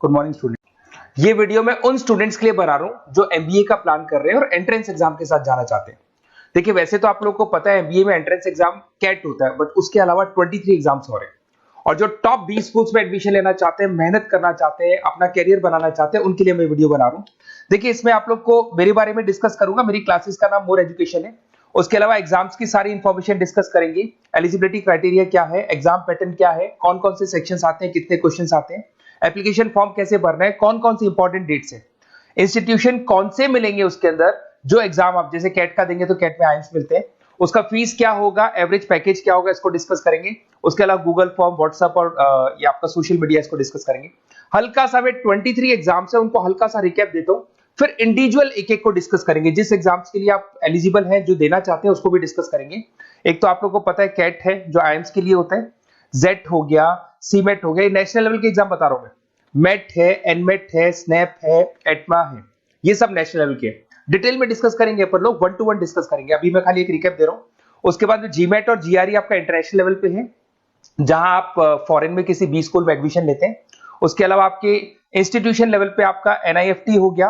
Good morning student. ये video मैं उन स्टूडेंट्स के लिए बना रहा हूं जो एमबीए का प्लान कर रहे हैं और एंट्रेंस एग्जाम के साथ जाना चाहते हैं। देखिए वैसे तो आप लोगों को पता है एमबीए में एंट्रेंस एग्जाम कैट होता है, बट उसके अलावा 23 एग्जाम्स हो रहे हैं और जो टॉप 20 स्कूल्स में एडमिशन लेना चाहते हैं, मेहनत करना चाहते हैं, अपना करियर बनाना चाहते हैं, उनके लिए मैं वीडियो बना रहा हूं। देखिए इसमें आप लोग को मेरे बारे में डिस्कस करूंगा, मेरी क्लासेस का नाम मोर एजुकेशन है। उसके अलावा एग्जाम्स की सारी इंफॉर्मेशन डिस्कस करेंगे, एलिजिबिलिटी क्राइटेरिया क्या है, एग्जाम पैटर्न क्या है, कौन कौन से सेक्शंस आते हैं, कितने क्वेश्चंस आते हैं, एप्लीकेशन फॉर्म कैसे भरना है, कौन कौन सी इंपॉर्टेंट डेट्स है, इंस्टीट्यूशन कौन से मिलेंगे उसके अंदर, जो एग्जाम आप जैसे कैट का देंगे तो कैट में आइम्स मिलते हैं, उसका फीस क्या होगा, एवरेज पैकेज क्या होगा, इसको डिस्कस करेंगे। उसके अलावा गूगल फॉर्म, व्हाट्सएप और ये आपका सोशल मीडिया, इसको डिस्कस करेंगे। हल्का सा वे 23 एग्जाम्स है उनको हल्का सा रिकैप देता हूं, फिर इंडिविजुअल एक एक को डिस्कस करेंगे। जिस एग्जाम्स के लिए आप एलिजिबल हैं, जो देना चाहते हैं, उसको भी डिस्कस करेंगे। एक तो आप लोगों को पता है कैट है जो आईएम्स के लिए होता है, जेट हो गया, सीमेट हो गया, नेशनल लेवल के एग्जाम बता रहा हूं मैं, मेट है, एनमेट है, स्नैप है, एटमा है, ये सब नेशनल लेवल के। डिटेल में डिस्कस करेंगे अपन लोग, 1 to 1 डिस्कस करेंगे। अभी मैं खाली एक रिकैप दे रहा हूं। उसके बाद जीमेट और जीआरई आपका इंटरनेशनल लेवल पे है, जहां आप फॉरेन में किसी बी स्कूल में एडमिशन लेते हैं। उसके अलावा आपके इंस्टीट्यूशन लेवल पे आपका एनआईएफटी हो गया,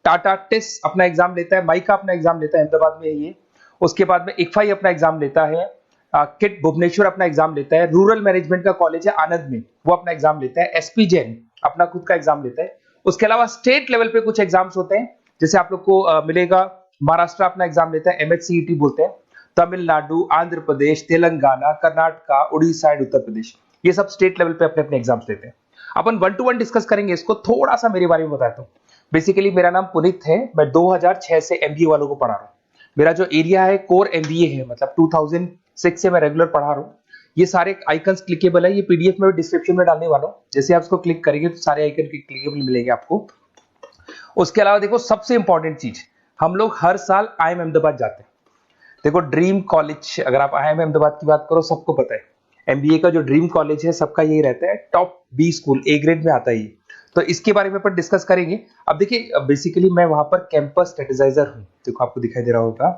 टाटा टिस अपना एग्जाम लेता है, माइका अपना एग्जाम लेता है, अहमदाबाद में है ये। उसके बाद में इक्फाई अपना एग्जाम लेता है, किट भुवनेश्वर अपना एग्जाम लेता है, रूरल मैनेजमेंट का कॉलेज है आनंद में, वो अपना एग्जाम लेता है, एसपी जैन अपना खुद का एग्जाम लेता है। उसके अलावा स्टेट लेवल पे कुछ एग्जाम्स होते हैं, जैसे आप लोग को मिलेगा, महाराष्ट्र अपना एग्जाम लेता है, एमएचसीईटी बोलते हैं, तमिलनाडु, आंध्र प्रदेश, तेलंगाना, कर्नाटका, उड़ीसा एंड उत्तर प्रदेश, ये सब स्टेट लेवल पे अपने अपने एग्जाम्स लेते हैं। अपन 1 to 1 डिस्कस करेंगे इसको। थोड़ा सा मेरे बारे में बताता हूँ। बेसिकली मेरा नाम पुनीत है, मैं 2006 से एमबीए वालों को पढ़ा रहा हूँ। मेरा जो एरिया है कोर एमबीए है, मतलब 2006 से मैं रेगुलर पढ़ा रहा हूँ। ये सारे आइकन्स क्लिकेबल है, ये पीडीएफ में डिस्क्रिप्शन में डालने वाला हूँ। जैसे आप इसको क्लिक करेंगे तो सारे आइकन क्लिकेबल मिलेंगे आपको। उसके अलावा देखो सबसे इंपॉर्टेंट चीज, हम लोग हर साल आईएम अहमदाबाद जाते हैं। देखो ड्रीम कॉलेज, अगर आप आईएम अहमदाबाद की बात करो, सबको पता है एमबीए का जो ड्रीम कॉलेज है सबका यही रहता है, top B school, A grade में आता है ये। तो इसके बारे में अपन डिस्कस करेंगे। अब देखिए बेसिकली मैं वहां पर कैंपस स्ट्रेटेजाइजर हूँ, देखो आपको दिखाई दे रहा होगा,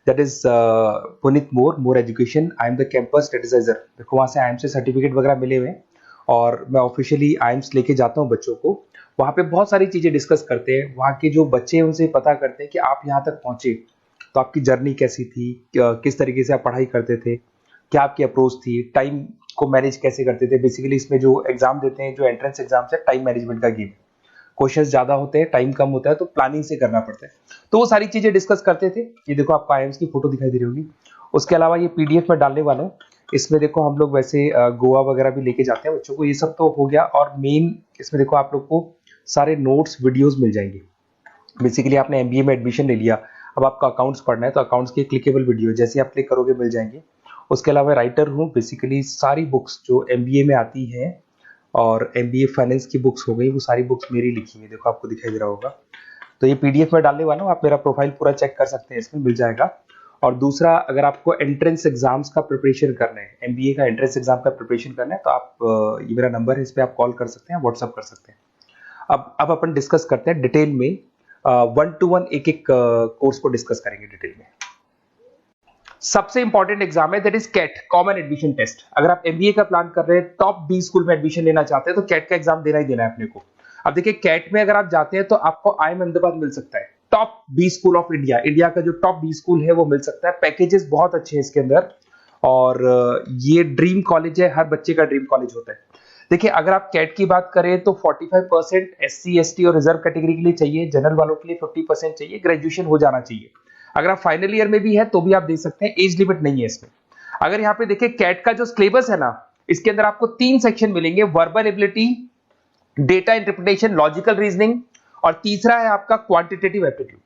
that is Puneet More education, I am the campus strategizer. देखो वहां से आईएम से सर्टिफिकेट वगैरह मिले हुए हैं और मैं ऑफिशियली आईएम्स लेके जाता हूँ बच्चों को। वहां पे बहुत सारी चीजें डिस्कस करते हैं, वहां के जो बच्चे हैं उनसे पता करते हैं कि आप यहाँ तक पहुंचे तो आपकी जर्नी कैसी थी, किस तरीके से आप पढ़ाई करते थे, क्या आपकी अप्रोच थी, टाइम को मैनेज कैसे करते थे। बेसिकली इसमें जो एग्जाम देते हैं, जो एंट्रेंस एग्जाम्स है, टाइम मैनेजमेंट का गेम, क्वेश्चंस ज्यादा होते हैं, टाइम कम होता है, तो प्लानिंग से करना पड़ता है। तो वो सारी चीजें डिस्कस करते थे। ये देखो आपको आईएम्स की फोटो दिखाई दे रही होगी। उसके अलावा ये पीडीएफ में डालने वाला हूँ। इसमें देखो हम लोग वैसे गोवा वगैरह भी लेके जाते हैं बच्चों को, ये सब तो हो गया। और मेन इसमें देखो आप लोग को सारे नोट्स, वीडियोस मिल जाएंगे। बेसिकली आपने एमबीए में एडमिशन ले लिया, अब आपका अकाउंट्स पढ़ना है तो अकाउंट्स की क्लिकेबल वीडियो जैसे आप क्लिक करोगे मिल जाएंगे। उसके अलावा राइटर हूँ, बेसिकली सारी बुक्स जो एमबीए में आती हैं और एमबीए फाइनेंस की बुक्स हो गई, वो सारी बुक्स मेरी लिखी है, देखो आपको दिखाई दे रहा होगा। तो ये पीडीएफ में डालने वाला हूँ, आप मेरा प्रोफाइल पूरा चेक कर सकते हैं, इसमें मिल जाएगा। और दूसरा, अगर आपको एंट्रेंस एग्जाम्स का प्रिपरेशन करना है, एमबीए का एंट्रेंस एग्जाम का प्रिपरेशन करना है, तो आप ये मेरा नंबर है, इस पर आप कॉल कर सकते हैं, व्हाट्सअप कर सकते हैं। अब अपन डिस्कस करते हैं डिटेल में, 1 to 1 एक एक कोर्स को डिस्कस करेंगे डिटेल में। सबसे इंपॉर्टेंट एग्जाम है, that is CAT, common admission test. अगर आप एमबीए का प्लान कर रहे हैं, टॉप बी स्कूल में एडमिशन लेना चाहते हैं, तो कैट का एग्जाम देना ही देना है अपने को। अब देखिए कैट में अगर आप जाते हैं तो आपको आईएम अहमदाबाद मिल सकता है, top B school of India, India का जो टॉप बी स्कूल है वो मिल सकता है। पैकेजेस बहुत अच्छे हैं इसके अंदर, और ये ड्रीम कॉलेज है, हर बच्चे का ड्रीम कॉलेज होता है। देखिए अगर आप कैट की बात करें तो 45% एससी एसटी और रिजर्व कैटेगरी के लिए चाहिए, जनरल वालों के लिए 50% चाहिए, ग्रेजुएशन हो जाना चाहिए। अगर आप फाइनल ईयर में भी है तो भी आप दे सकते हैं, एज लिमिट नहीं है इसमें। अगर यहाँ पे देखिए कैट का जो सिलेबस है ना, इसके अंदर आपको 3 सेक्शन मिलेंगे, verbal ability, data interpretation, logical reasoning, और तीसरा है आपका क्वांटिटेटिव एप्टीट्यूड।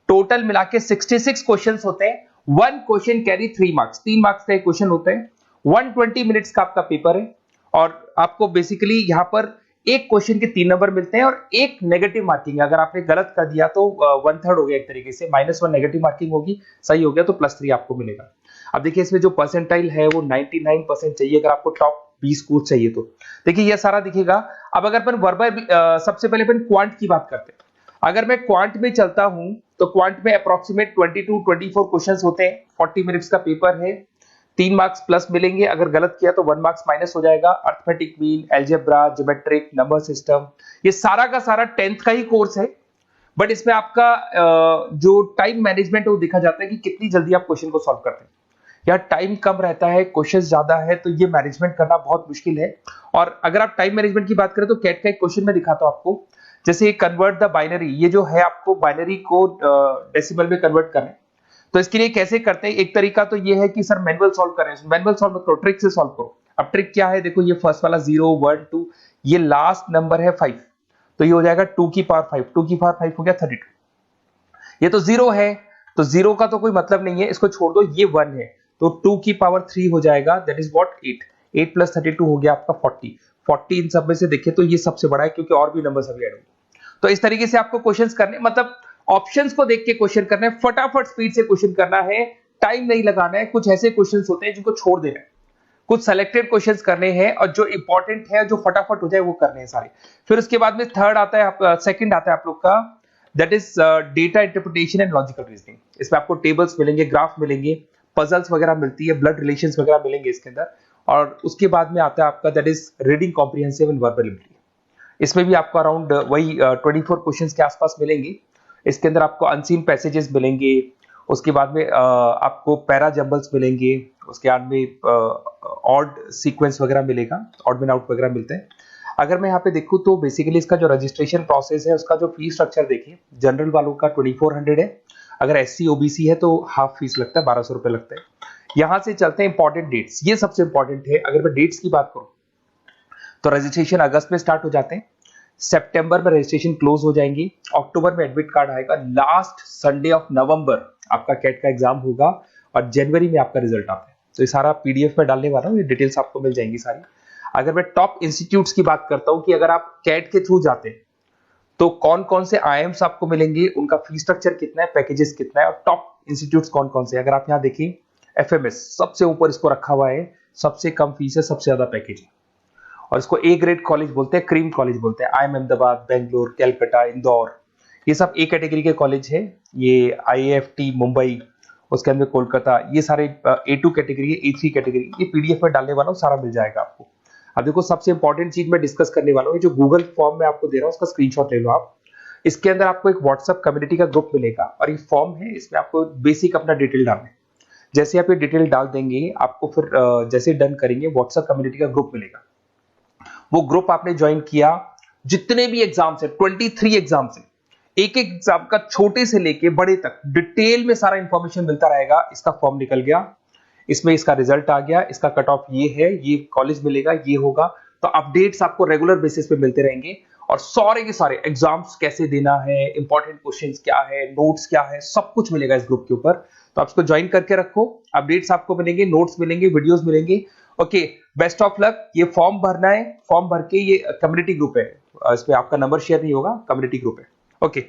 टोटल मिला के 66 क्वेश्चन होते हैं। 1 क्वेश्चन कैरी 3 मार्क्स, 3 मार्क्स का एक क्वेश्चन होता है। 120 मिनट्स का आपका पेपर है, और आपको बेसिकली यहाँ पर एक क्वेश्चन के 3 नंबर मिलते हैं और एक नेगेटिव मार्किंग है। अगर आपने गलत कर दिया तो 1/3 हो गया एक तरीके से, -1 नेगेटिव मार्किंग होगी, सही हो गया तो +3 आपको मिलेगा। अब देखिए इसमें जो परसेंटाइल है वो 99% चाहिए, अगर आपको टॉप 20 स्कोर चाहिए तो। देखिए ये सारा दिखेगा। अब अगर अपन वर्बल, सबसे पहले अपन क्वांट की बात करते हैं। अगर मैं क्वांट में चलता हूं तो क्वांट में अप्रोक्सीमेट 22-24 क्वेश्चंस होते हैं, 40 मिनट्स का पेपर है। 3 मार्क्स प्लस मिलेंगे, अगर गलत किया तो 1 मार्क्स माइनस हो जाएगा। Arithmetic mean, algebra, geometric, number system, ये सारा का सारा 10th का ही कोर्स है। बट इसमें आपका जो टाइम मैनेजमेंट है वो देखा जाता है कि कितनी जल्दी आप क्वेश्चन को सॉल्व करते हैं। यार टाइम कम रहता है, क्वेश्चन ज्यादा है, तो ये मैनेजमेंट करना बहुत मुश्किल है। और अगर आप टाइम मैनेजमेंट की बात करें तो कैट का एक क्वेश्चन मैं दिखाता हूं आपको। जैसे कन्वर्ट द बाइनरी, ये जो है आपको बाइनरी को डेसिमल में कन्वर्ट करना है। तो इसके लिए कैसे करते हैं, एक तरीका तो ये है कि सर मैनुअल सॉल्व करें, मैनुअल सॉल्व मत करो, ट्रिक से सॉल्व करो। अब ट्रिक क्या है, देखो ये फर्स्ट वाला 0 1 2, ये लास्ट नंबर है 5, तो ये हो जाएगा 2 की पावर 5, 2 की पावर 5 हो गया 32। ये तो 0 है, तो 0 का तो कोई मतलब नहीं है, इसको छोड़ दो, ये 1 है, तो 2 की पावर 3 हो जाएगा, दैट इज व्हाट 8, 8 प्लस 32 हो गया आपका 40। 40 इन सब में से देखिए तो ये सबसे बड़ा है, क्योंकि और भी नंबर्स अभी ऐड होंगे। तो इस तरीके से आपको क्वेश्चंस करने, मतलब ऑप्शंस को देख के क्वेश्चन करना है, फटाफट स्पीड से क्वेश्चन करना है, टाइम नहीं लगाना है। कुछ ऐसे क्वेश्चंस होते हैं जिनको छोड़ देना है, कुछ सेलेक्टेड क्वेश्चंस करने हैं, और जो इंपॉर्टेंट है, जो फटाफट हो जाए वो करने हैं सारे। फिर उसके बाद में थर्ड आता है, आप सेकंड आता है आप लोग का, that is data interpretation and logical reasoning. इसमें आपको टेबल्स मिलेंगे, ग्राफ मिलेंगे, पजल्स वगैरह मिलती है, ब्लड रिलेशंस वगैरह मिलेंगे इसके अंदर। और उसके बाद में आता है आपका that is reading comprehensive and verbal ability. इसमें भी आपको अराउंड वही 24 क्वेश्चंस के आसपास मिलेंगे। इसके अंदर आपको अनसीन पैसेजेस मिलेंगे, उसके बाद में आपको पैरा जंबल्स मिलेंगे, उसके बाद में ऑड सीक्वेंस वगैरह मिलेगा, ऑड में आउट वगैरह मिलते हैं। अगर मैं यहाँ पे देखूँ तो बेसिकली इसका जो रजिस्ट्रेशन प्रोसेस है, उसका जो फीस स्ट्रक्चर देखिए, जनरल वालों का 2400 है, अगर एससी ओबीसी है तो हाफ फीस लगता है, 1200 रुपए लगता है। यहां से चलते हैं इंपॉर्टेंट डेट्स, ये सबसे इंपॉर्टेंट है। अगर मैं डेट्स की बात करूं तो रजिस्ट्रेशन अगस्त में स्टार्ट हो जाते हैं, सितंबर में रजिस्ट्रेशन क्लोज हो जाएंगी, अक्टूबर में एडमिट कार्ड आएगा, लास्ट संडे ऑफ नवंबर आपका कैट का एग्जाम होगा, और जनवरी में आपका रिजल्ट आता है। तो ये सारा पीडीएफ में डालने वाला हूँ, ये डिटेल्स आपको मिल जाएंगी सारी। अगर मैं टॉप इंस्टीट्यूट्स की बात करता हूं कि अगर आप कैट के थ्रू जाते हैं तो कौन कौन से आईएम्स आपको मिलेंगे, उनका फीस स्ट्रक्चर कितना है, पैकेजेस कितना है, और टॉप इंस्टीट्यूट्स कौन कौन से। अगर आप यहाँ देखिए एफएमएस सबसे ऊपर इसको रखा हुआ है, सबसे कम फीस है, सबसे ज्यादा पैकेज है, और इसको ए ग्रेड कॉलेज बोलते हैं, क्रीम कॉलेज बोलते हैं। आईएम अहमदाबाद, बेंगलोर, कैलकाटा, इंदौर, ये सब ए कैटेगरी के कॉलेज है। ये आईएफटी मुंबई, उसके अंदर कोलकाता, ये सारे A2 कैटेगरी है, A3 कैटेगरी, ये पीडीएफ में डालने वाला हूँ, सारा मिल जाएगा आपको। अब देखो सबसे इंपॉर्टेंट चीज मैं डिस्कस करने वाला हूँ, जो गूगल फॉर्म में आपको दे रहा हूँ उसका स्क्रीनशॉट ले लो आप। इसके अंदर आपको एक व्हाट्सएप कम्युनिटी का ग्रुप मिलेगा, और ये फॉर्म है, इसमें आपको बेसिक अपना डिटेल डालना है। जैसे आप ये डिटेल डाल देंगे, आपको फिर जैसे डन करेंगे, व्हाट्सएप कम्युनिटी का ग्रुप मिलेगा। वो ग्रुप आपने ज्वाइन किया, जितने भी एग्जाम्स है, 23 एग्जाम्स है, एक एक एग्जाम का छोटे से लेके बड़े तक डिटेल में सारा इंफॉर्मेशन मिलता रहेगा। इसका फॉर्म निकल गया, इसमें इसका रिजल्ट आ गया, इसका कट ऑफ ये है, ये कॉलेज मिलेगा, ये होगा। तो अपडेट्स आपको रेगुलर बेसिस पे मिलते रहेंगे, और सारे के सारे एग्जाम्स कैसे देना है, इंपॉर्टेंट क्वेश्चंस क्या है, नोट्स क्या है, सब कुछ मिलेगा इस ग्रुप के ऊपर। तो आप इसको ज्वाइन करके रखो, अपडेट्स आपको मिलेंगे, नोट्स मिलेंगे, वीडियोस मिलेंगे। Okay, best of luck. ये फॉर्म भरना है, फॉर्म भर के, ये कम्युनिटी ग्रुप है, इसमें आपका नंबर शेयर नहीं होगा, कम्युनिटी ग्रुप है। ओके।